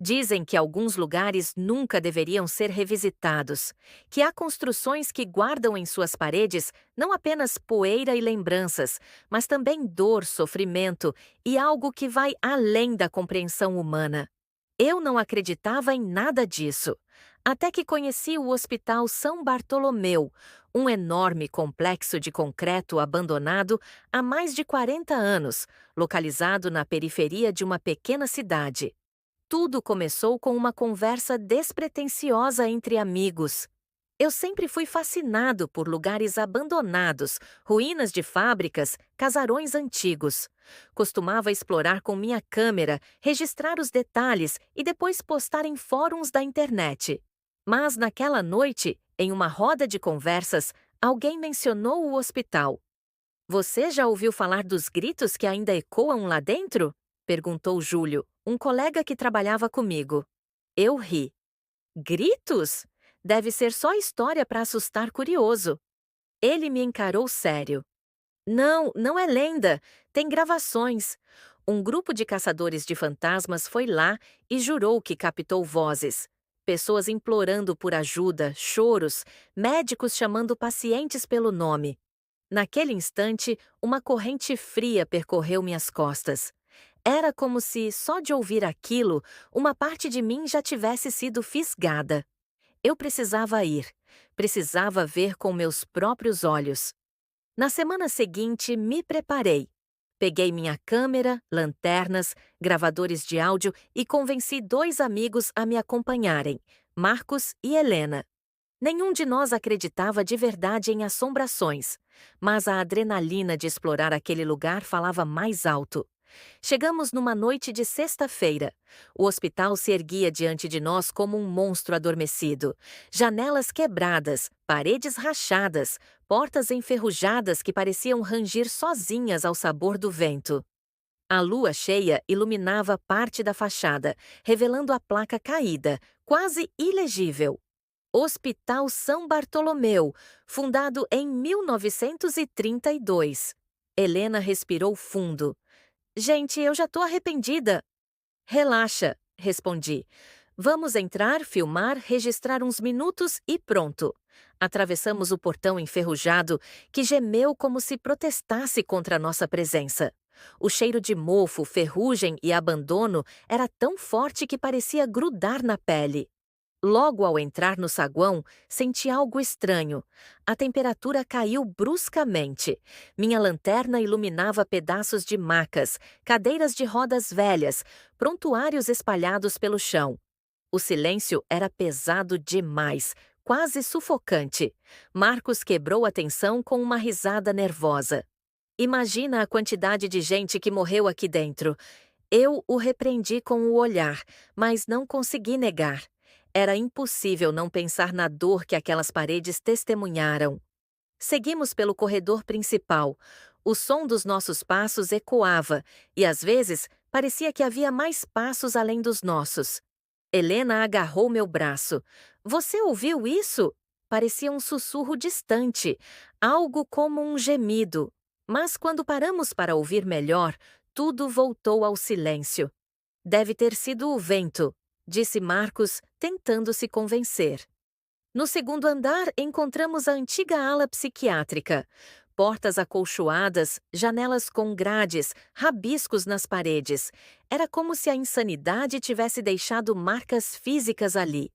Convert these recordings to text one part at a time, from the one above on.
Dizem que alguns lugares nunca deveriam ser revisitados, que há construções que guardam em suas paredes não apenas poeira e lembranças, mas também dor, sofrimento e algo que vai além da compreensão humana. Eu não acreditava em nada disso, até que conheci o Hospital São Bartolomeu, um enorme complexo de concreto abandonado há mais de 40 anos, localizado na periferia de uma pequena cidade. Tudo começou com uma conversa despretensiosa entre amigos. Eu sempre fui fascinado por lugares abandonados, ruínas de fábricas, casarões antigos. Costumava explorar com minha câmera, registrar os detalhes e depois postar em fóruns da internet. Mas naquela noite, em uma roda de conversas, alguém mencionou o hospital. Você já ouviu falar dos gritos que ainda ecoam lá dentro? Perguntou Júlio, um colega que trabalhava comigo. Eu ri. Gritos? Deve ser só história para assustar curioso. Ele me encarou sério. Não, não é lenda. Tem gravações. Um grupo de caçadores de fantasmas foi lá e jurou que captou vozes. Pessoas implorando por ajuda, choros, médicos chamando pacientes pelo nome. Naquele instante, uma corrente fria percorreu minhas costas. Era como se, só de ouvir aquilo, uma parte de mim já tivesse sido fisgada. Eu precisava ir. Precisava ver com meus próprios olhos. Na semana seguinte, me preparei. Peguei minha câmera, lanternas, gravadores de áudio e convenci dois amigos a me acompanharem, Marcos e Helena. Nenhum de nós acreditava de verdade em assombrações, mas a adrenalina de explorar aquele lugar falava mais alto. Chegamos numa noite de sexta-feira. O hospital se erguia diante de nós como um monstro adormecido. Janelas quebradas, paredes rachadas, portas enferrujadas que pareciam rangir sozinhas ao sabor do vento. A lua cheia iluminava parte da fachada, revelando a placa caída, quase ilegível. Hospital São Bartolomeu, fundado em 1932. Helena respirou fundo. Gente, eu já tô arrependida. Relaxa, respondi. Vamos entrar, filmar, registrar uns minutos e pronto. Atravessamos o portão enferrujado, que gemeu como se protestasse contra a nossa presença. O cheiro de mofo, ferrugem e abandono era tão forte que parecia grudar na pele. Logo ao entrar no saguão, senti algo estranho. A temperatura caiu bruscamente. Minha lanterna iluminava pedaços de macas, cadeiras de rodas velhas, prontuários espalhados pelo chão. O silêncio era pesado demais, quase sufocante. Marcos quebrou a tensão com uma risada nervosa. Imagina a quantidade de gente que morreu aqui dentro. Eu o repreendi com o olhar, mas não consegui negar. Era impossível não pensar na dor que aquelas paredes testemunharam. Seguimos pelo corredor principal. O som dos nossos passos ecoava, e às vezes parecia que havia mais passos além dos nossos. Helena agarrou meu braço. Você ouviu isso? Parecia um sussurro distante, algo como um gemido. Mas quando paramos para ouvir melhor, tudo voltou ao silêncio. Deve ter sido o vento, disse Marcos, tentando se convencer. No segundo andar, encontramos a antiga ala psiquiátrica. Portas acolchoadas, janelas com grades, rabiscos nas paredes. Era como se a insanidade tivesse deixado marcas físicas ali.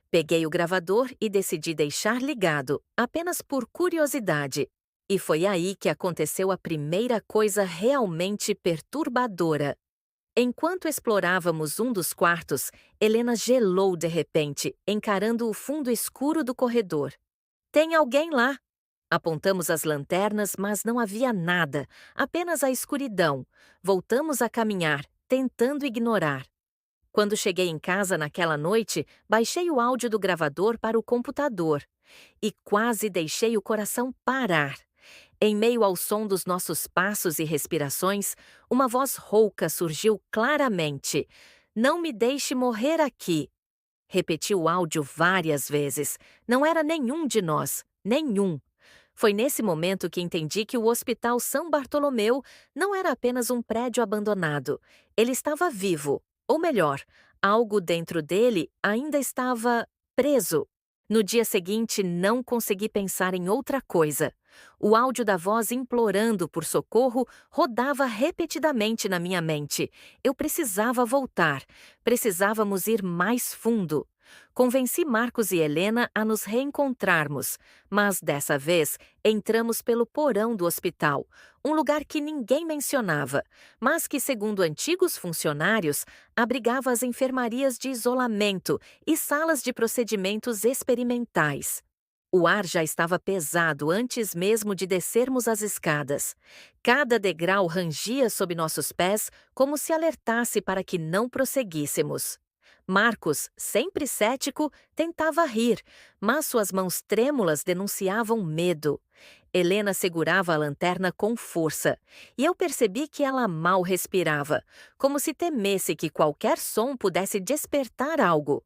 Peguei o gravador e decidi deixar ligado, apenas por curiosidade. E foi aí que aconteceu a primeira coisa realmente perturbadora. Enquanto explorávamos um dos quartos, Helena gelou de repente, encarando o fundo escuro do corredor. Tem alguém lá! Apontamos as lanternas, mas não havia nada, apenas a escuridão. Voltamos a caminhar, tentando ignorar. Quando cheguei em casa naquela noite, baixei o áudio do gravador para o computador. E quase deixei o coração parar. Em meio ao som dos nossos passos e respirações, uma voz rouca surgiu claramente. Não me deixe morrer aqui. Repeti o áudio várias vezes. Não era nenhum de nós. Nenhum. Foi nesse momento que entendi que o Hospital São Bartolomeu não era apenas um prédio abandonado. Ele estava vivo. Ou melhor, algo dentro dele ainda estava preso. No dia seguinte, não consegui pensar em outra coisa. O áudio da voz implorando por socorro rodava repetidamente na minha mente. Eu precisava voltar. Precisávamos ir mais fundo. Convenci Marcos e Helena a nos reencontrarmos, mas dessa vez entramos pelo porão do hospital, um lugar que ninguém mencionava, mas que, segundo antigos funcionários, abrigava as enfermarias de isolamento e salas de procedimentos experimentais. O ar já estava pesado antes mesmo de descermos as escadas. Cada degrau rangia sob nossos pés como se alertasse para que não prosseguíssemos. Marcos, sempre cético, tentava rir, mas suas mãos trêmulas denunciavam medo. Helena segurava a lanterna com força, e eu percebi que ela mal respirava, como se temesse que qualquer som pudesse despertar algo.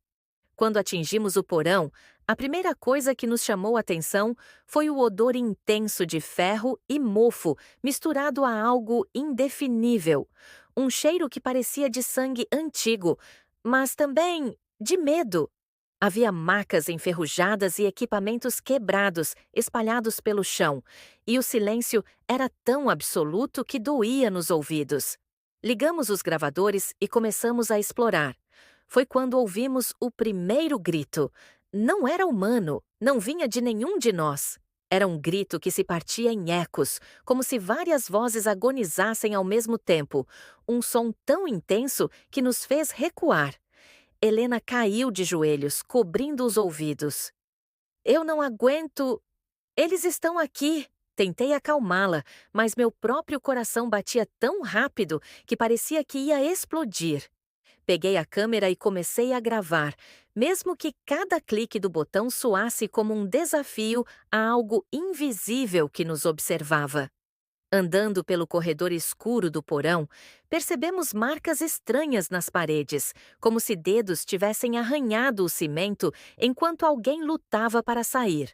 Quando atingimos o porão, a primeira coisa que nos chamou a atenção foi o odor intenso de ferro e mofo misturado a algo indefinível. Um cheiro que parecia de sangue antigo, mas também de medo. Havia macas enferrujadas e equipamentos quebrados espalhados pelo chão, e o silêncio era tão absoluto que doía nos ouvidos. Ligamos os gravadores e começamos a explorar. Foi quando ouvimos o primeiro grito. Não era humano, não vinha de nenhum de nós. Era um grito que se partia em ecos, como se várias vozes agonizassem ao mesmo tempo, um som tão intenso que nos fez recuar. Helena caiu de joelhos, cobrindo os ouvidos. Eu não aguento. Eles estão aqui. Tentei acalmá-la, mas meu próprio coração batia tão rápido que parecia que ia explodir. Peguei a câmera e comecei a gravar, mesmo que cada clique do botão soasse como um desafio a algo invisível que nos observava. Andando pelo corredor escuro do porão, percebemos marcas estranhas nas paredes, como se dedos tivessem arranhado o cimento enquanto alguém lutava para sair.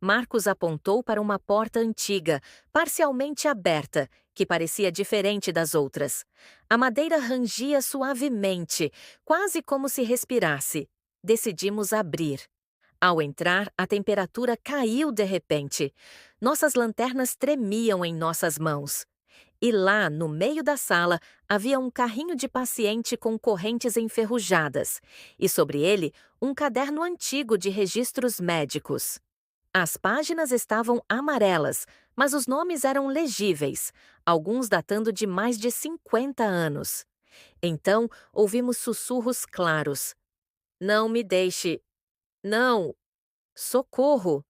Marcos apontou para uma porta antiga, parcialmente aberta, que parecia diferente das outras. A madeira rangia suavemente, quase como se respirasse. Decidimos abrir. Ao entrar, a temperatura caiu de repente. Nossas lanternas tremiam em nossas mãos. E lá, no meio da sala, havia um carrinho de paciente com correntes enferrujadas, e sobre ele, um caderno antigo de registros médicos. As páginas estavam amarelas, mas os nomes eram legíveis, alguns datando de mais de 50 anos. Então, ouvimos sussurros claros. Não me deixe. Não. Socorro.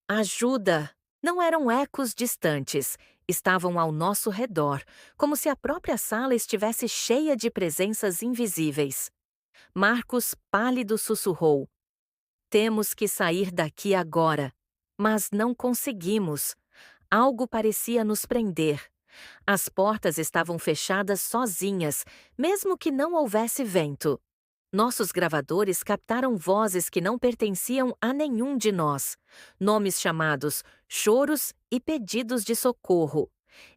Ajuda. Não eram ecos distantes, estavam ao nosso redor, como se a própria sala estivesse cheia de presenças invisíveis. Marcos, pálido, sussurrou. Temos que sair daqui agora. Mas não conseguimos. Algo parecia nos prender. As portas estavam fechadas sozinhas, mesmo que não houvesse vento. Nossos gravadores captaram vozes que não pertenciam a nenhum de nós. Nomes chamados choros e pedidos de socorro.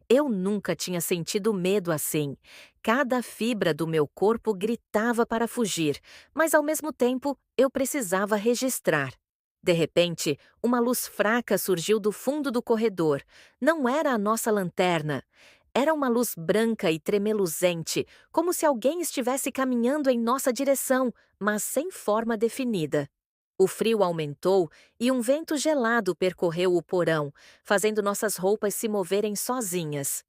Eu nunca tinha sentido medo assim. Cada fibra do meu corpo gritava para fugir, mas ao mesmo tempo eu precisava registrar. De repente, uma luz fraca surgiu do fundo do corredor. Não era a nossa lanterna. Era uma luz branca e tremeluzente, como se alguém estivesse caminhando em nossa direção, mas sem forma definida. O frio aumentou e um vento gelado percorreu o porão, fazendo nossas roupas se moverem sozinhas.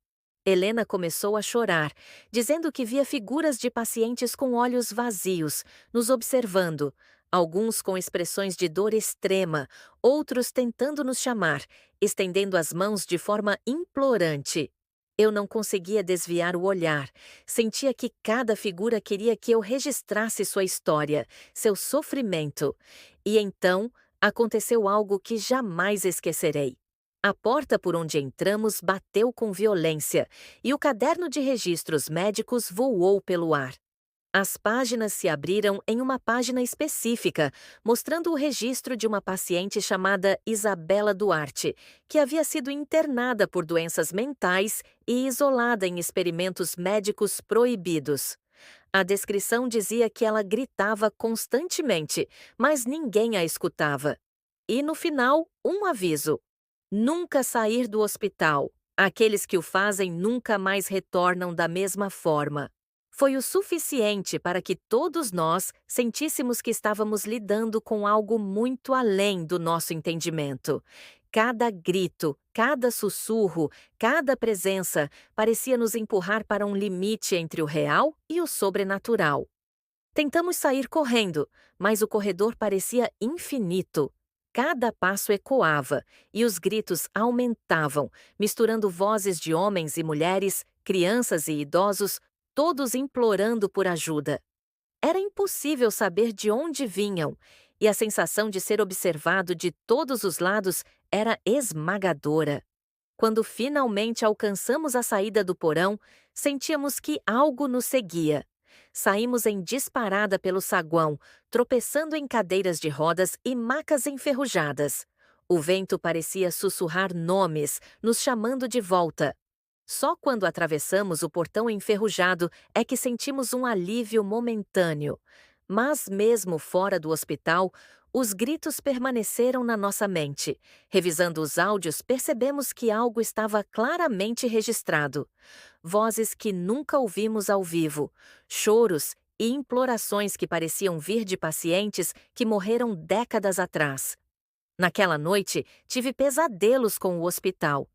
Helena começou a chorar, dizendo que via figuras de pacientes com olhos vazios, nos observando, alguns com expressões de dor extrema, outros tentando nos chamar, estendendo as mãos de forma implorante. Eu não conseguia desviar o olhar. Sentia que cada figura queria que eu registrasse sua história, seu sofrimento. E então, aconteceu algo que jamais esquecerei. A porta por onde entramos bateu com violência e o caderno de registros médicos voou pelo ar. As páginas se abriram em uma página específica, mostrando o registro de uma paciente chamada Isabela Duarte, que havia sido internada por doenças mentais e isolada em experimentos médicos proibidos. A descrição dizia que ela gritava constantemente, mas ninguém a escutava. E no final, um aviso: nunca sair do hospital. Aqueles que o fazem nunca mais retornam da mesma forma. Foi o suficiente para que todos nós sentíssemos que estávamos lidando com algo muito além do nosso entendimento. Cada grito, cada sussurro, cada presença parecia nos empurrar para um limite entre o real e o sobrenatural. Tentamos sair correndo, mas o corredor parecia infinito. Cada passo ecoava e os gritos aumentavam, misturando vozes de homens e mulheres, crianças e idosos, todos implorando por ajuda. Era impossível saber de onde vinham, e a sensação de ser observado de todos os lados era esmagadora. Quando finalmente alcançamos a saída do porão, sentíamos que algo nos seguia. Saímos em disparada pelo saguão, tropeçando em cadeiras de rodas e macas enferrujadas. O vento parecia sussurrar nomes, nos chamando de volta. Só quando atravessamos o portão enferrujado é que sentimos um alívio momentâneo. Mas mesmo fora do hospital, os gritos permaneceram na nossa mente. Revisando os áudios, percebemos que algo estava claramente registrado. Vozes que nunca ouvimos ao vivo, choros e implorações que pareciam vir de pacientes que morreram décadas atrás. Naquela noite, tive pesadelos com o hospital.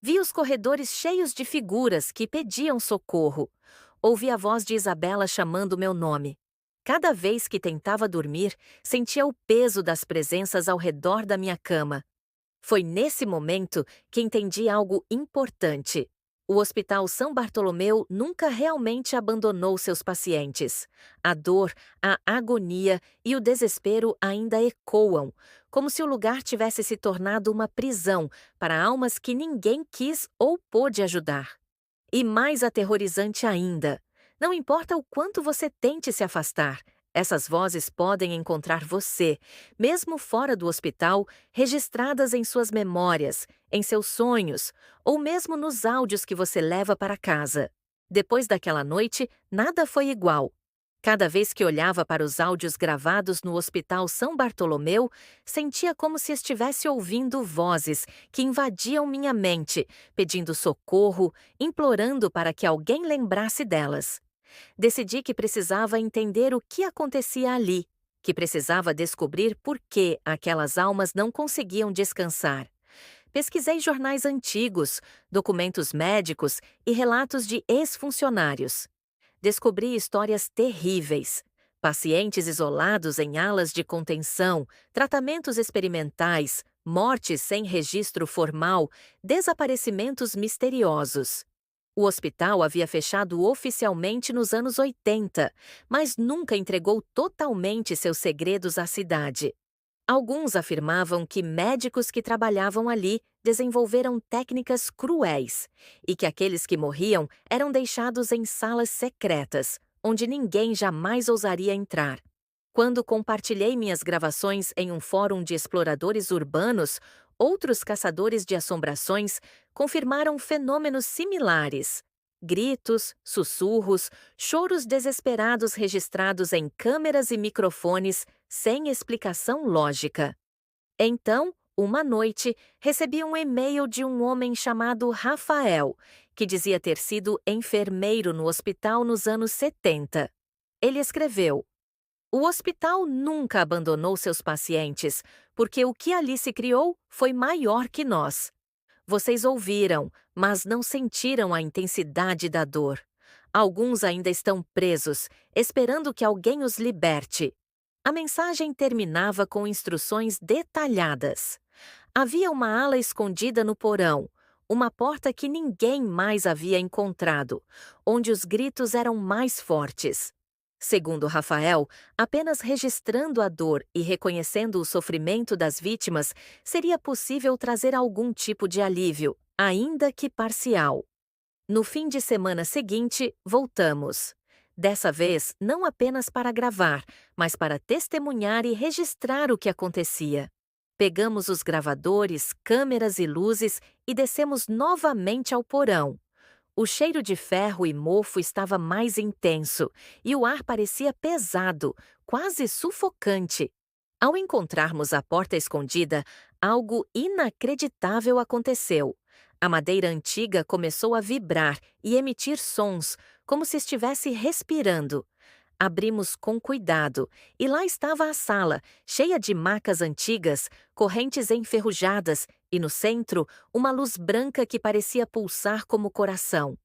Vi os corredores cheios de figuras que pediam socorro. Ouvi a voz de Isabela chamando meu nome. Cada vez que tentava dormir, sentia o peso das presenças ao redor da minha cama. Foi nesse momento que entendi algo importante. O Hospital São Bartolomeu nunca realmente abandonou seus pacientes. A dor, a agonia e o desespero ainda ecoam, como se o lugar tivesse se tornado uma prisão para almas que ninguém quis ou pôde ajudar. E mais aterrorizante ainda, não importa o quanto você tente se afastar, essas vozes podem encontrar você, mesmo fora do hospital, registradas em suas memórias, em seus sonhos, ou mesmo nos áudios que você leva para casa. Depois daquela noite, nada foi igual. Cada vez que olhava para os áudios gravados no Hospital São Bartolomeu, sentia como se estivesse ouvindo vozes que invadiam minha mente, pedindo socorro, implorando para que alguém lembrasse delas. Decidi que precisava entender o que acontecia ali, que precisava descobrir por que aquelas almas não conseguiam descansar. Pesquisei jornais antigos, documentos médicos e relatos de ex-funcionários. Descobri histórias terríveis. Pacientes isolados em alas de contenção, tratamentos experimentais, mortes sem registro formal, desaparecimentos misteriosos. O hospital havia fechado oficialmente nos anos 80, mas nunca entregou totalmente seus segredos à cidade. Alguns afirmavam que médicos que trabalhavam ali desenvolveram técnicas cruéis e que aqueles que morriam eram deixados em salas secretas, onde ninguém jamais ousaria entrar. Quando compartilhei minhas gravações em um fórum de exploradores urbanos, outros caçadores de assombrações confirmaram fenômenos similares. Gritos, sussurros, choros desesperados registrados em câmeras e microfones, sem explicação lógica. Então, uma noite, recebi um e-mail de um homem chamado Rafael, que dizia ter sido enfermeiro no hospital nos anos 70. Ele escreveu: o hospital nunca abandonou seus pacientes, porque o que ali se criou foi maior que nós. Vocês ouviram, mas não sentiram a intensidade da dor. Alguns ainda estão presos, esperando que alguém os liberte. A mensagem terminava com instruções detalhadas. Havia uma ala escondida no porão, uma porta que ninguém mais havia encontrado, onde os gritos eram mais fortes. Segundo Rafael, apenas registrando a dor e reconhecendo o sofrimento das vítimas seria possível trazer algum tipo de alívio, ainda que parcial. No fim de semana seguinte, voltamos. Dessa vez, não apenas para gravar, mas para testemunhar e registrar o que acontecia. Pegamos os gravadores, câmeras e luzes e descemos novamente ao porão. O cheiro de ferro e mofo estava mais intenso e o ar parecia pesado, quase sufocante. Ao encontrarmos a porta escondida, algo inacreditável aconteceu. A madeira antiga começou a vibrar e emitir sons, como se estivesse respirando. Abrimos com cuidado, e lá estava a sala, cheia de macas antigas, correntes enferrujadas e, no centro, uma luz branca que parecia pulsar como coração.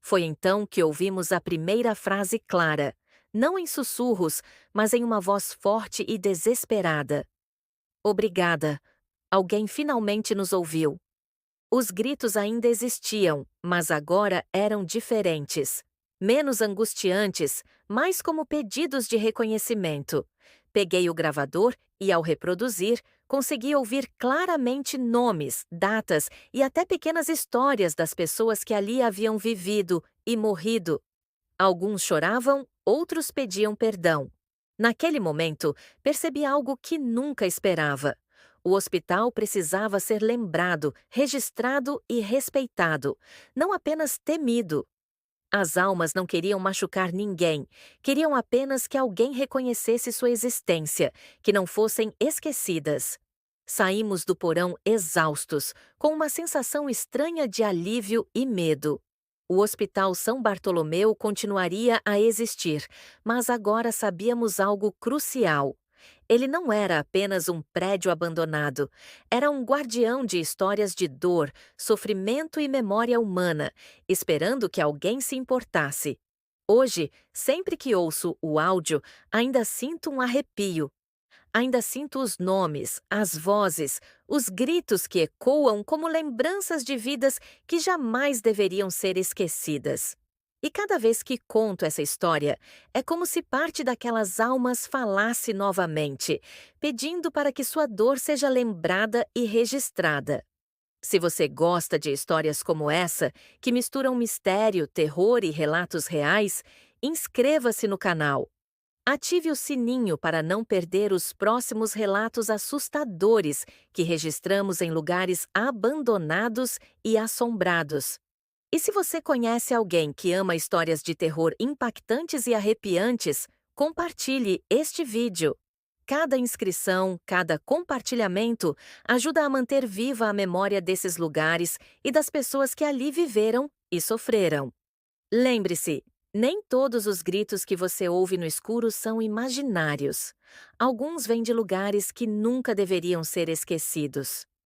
Foi então que ouvimos a primeira frase clara, não em sussurros, mas em uma voz forte e desesperada. Obrigada. Alguém finalmente nos ouviu. Os gritos ainda existiam, mas agora eram diferentes. Menos angustiantes, mais como pedidos de reconhecimento. Peguei o gravador e, ao reproduzir, consegui ouvir claramente nomes, datas e até pequenas histórias das pessoas que ali haviam vivido e morrido. Alguns choravam, outros pediam perdão. Naquele momento, percebi algo que nunca esperava. O hospital precisava ser lembrado, registrado e respeitado, não apenas temido. As almas não queriam machucar ninguém, queriam apenas que alguém reconhecesse sua existência, que não fossem esquecidas. Saímos do porão exaustos, com uma sensação estranha de alívio e medo. O Hospital São Bartolomeu continuaria a existir, mas agora sabíamos algo crucial. Ele não era apenas um prédio abandonado, era um guardião de histórias de dor, sofrimento e memória humana, esperando que alguém se importasse. Hoje, sempre que ouço o áudio, ainda sinto um arrepio. Ainda sinto os nomes, as vozes, os gritos que ecoam como lembranças de vidas que jamais deveriam ser esquecidas. E cada vez que conto essa história, é como se parte daquelas almas falasse novamente, pedindo para que sua dor seja lembrada e registrada. Se você gosta de histórias como essa, que misturam mistério, terror e relatos reais, inscreva-se no canal. Ative o sininho para não perder os próximos relatos assustadores que registramos em lugares abandonados e assombrados. E se você conhece alguém que ama histórias de terror impactantes e arrepiantes, compartilhe este vídeo. Cada inscrição, cada compartilhamento ajuda a manter viva a memória desses lugares e das pessoas que ali viveram e sofreram. Lembre-se, nem todos os gritos que você ouve no escuro são imaginários. Alguns vêm de lugares que nunca deveriam ser esquecidos.